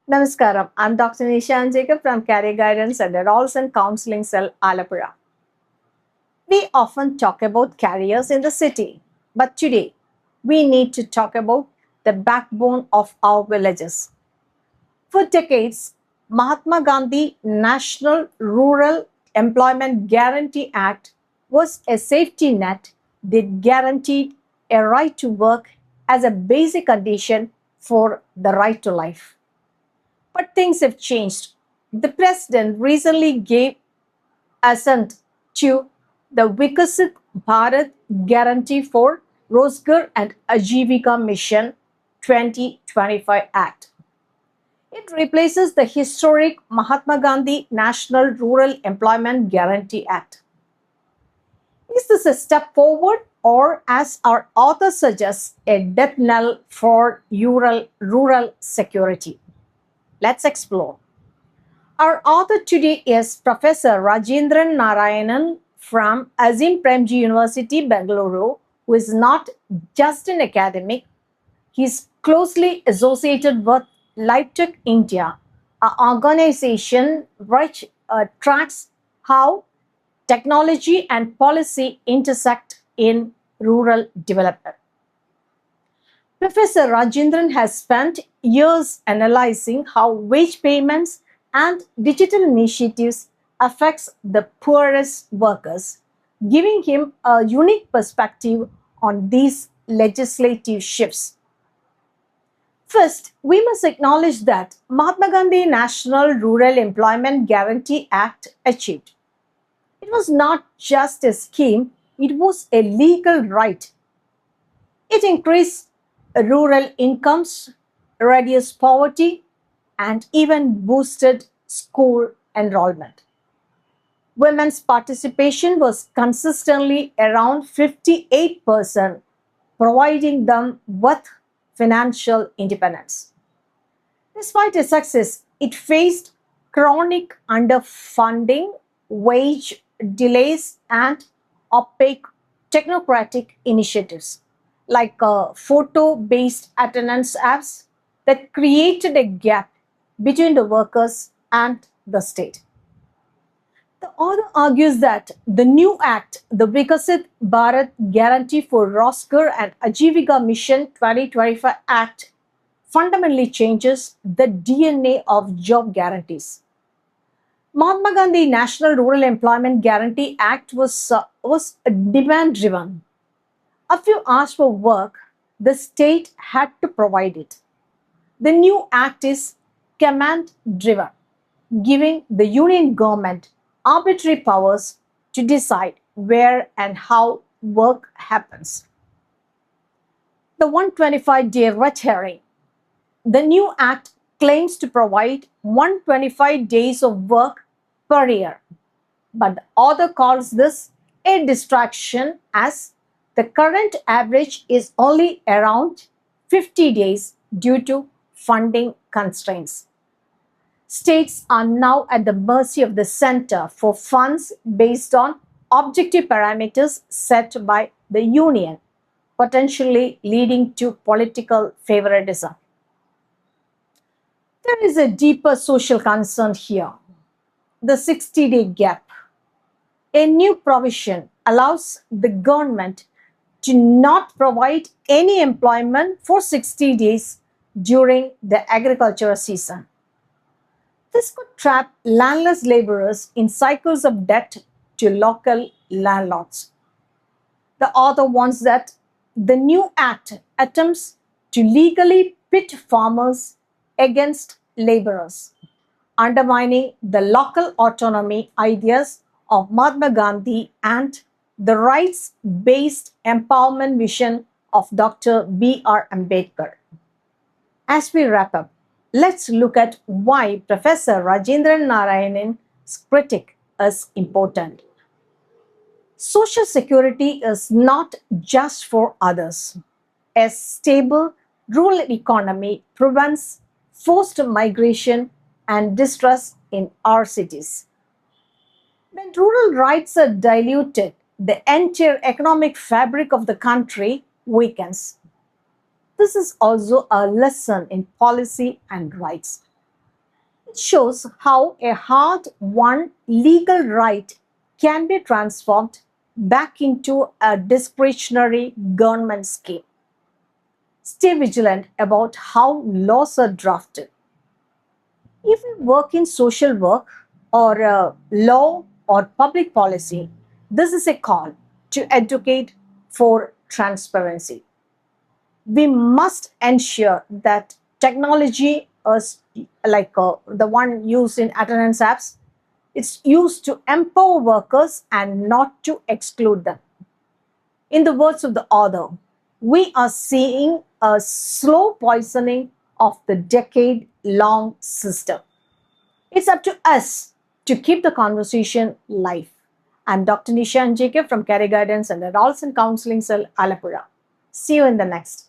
Namaskaram. I'm Dr. Nisha and Jacob from Career Guidance at the Roles and Counseling Cell, Alapura. We often talk about careers in the city, but today we need to talk about the backbone of our villages. For decades, Mahatma Gandhi National Rural Employment Guarantee Act was a safety net that guaranteed a right to work as a basic condition for the right to life. But things have changed. The president recently gave assent to the Vikasit Bharat Guarantee for Rozgar and Ajivika Mission 2025 Act. It replaces the historic Mahatma Gandhi National Rural Employment Guarantee Act. Is this a step forward or, as our author suggests, a death knell for rural security? Let's explore. Our author today is Professor Rajendran Narayanan from Azim Premji University, Bengaluru, who is not just an academic, he is closely associated with LifeTech India, an organization which tracks how technology and policy intersect in rural development. Professor Rajendran has spent years analyzing how wage payments and digital initiatives affects the poorest workers, giving him a unique perspective on these legislative shifts. First, we must acknowledge that Mahatma Gandhi National Rural Employment Guarantee Act achieved. It was not just a scheme, it was a legal right. It increased rural incomes, reduced poverty, and even boosted school enrollment. Women's participation was consistently around 58%, providing them with financial independence. Despite its success, it faced chronic underfunding, wage delays, and opaque technocratic initiatives like photo based attendance apps that created a gap between the workers and the state. The author argues that the new act, the Vikasit Bharat Guarantee for Rosker and Ajivika Mission 2025 Act, fundamentally changes the DNA of job guarantees. Mahatma Gandhi National Rural Employment Guarantee Act was demand driven. If you asked for work, the state had to provide it. The new act is command driven, giving the union government arbitrary powers to decide where and how work happens. The 125-day red herring. The new act claims to provide 125 days of work per year, but the author calls this a distraction as the current average is only around 50 days due to funding constraints. States are now at the mercy of the center for funds based on objective parameters set by the union, potentially leading to political favoritism. There is a deeper social concern here, the 60-day gap. A new provision allows the government to not provide any employment for 60 days during the agricultural season. This could trap landless laborers in cycles of debt to local landlords. The author warns that the new act attempts to legally pit farmers against laborers, undermining the local autonomy ideas of Mahatma Gandhi and the rights based empowerment vision of Dr. B.R. Ambedkar. As we wrap up, let's look at why Professor Rajendran Narayanan's critique is important. Social security is not just for others. A stable rural economy prevents forced migration and distress in our cities. When rural rights are diluted, the entire economic fabric of the country weakens. This is also a lesson in policy and rights. It shows how a hard won legal right can be transformed back into a discretionary government scheme. Stay vigilant about how laws are drafted. If we work in social work or law or public policy, this is a call to educate for transparency. We must ensure that technology is the one used in attendance apps, it's used to empower workers and not to exclude them. In the words of the author, we are seeing a slow poisoning of the decade long system. It's up to us to keep the conversation live. I'm Dr. Nisha and Jacob from Career Guidance and Adolescent Counseling Cell, Alapura. See you in the next.